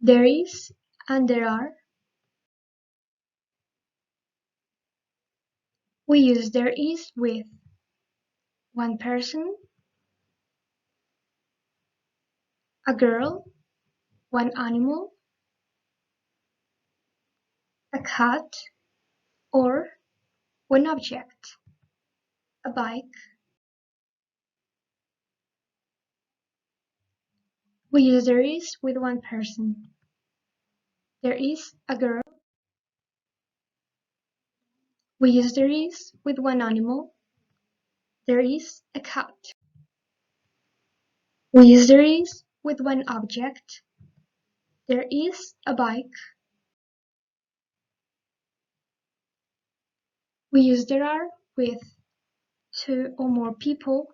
There is and there are. We use there is with one person, a girl, one animal, a cat, or one object, a bike. We use there is with one person. There is a girl. We use there is with one animal. There is a cat. We use there is with one object. There is a bike. We use there are with two or more people,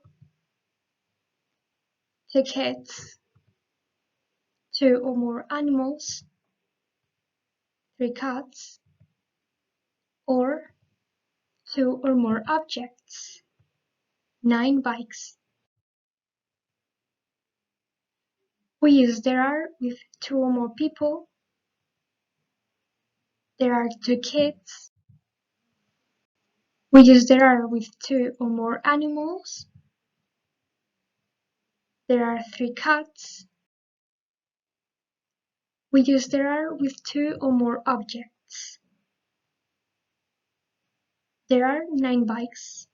two cats, two or more animals, three cats, or two or more objects, 9 bikes. We use there are with two or more people. There are 2 kids. We use there are with 2 or more animals. There are 3 cats. We use there are with 2 or more objects. There are 9 bikes.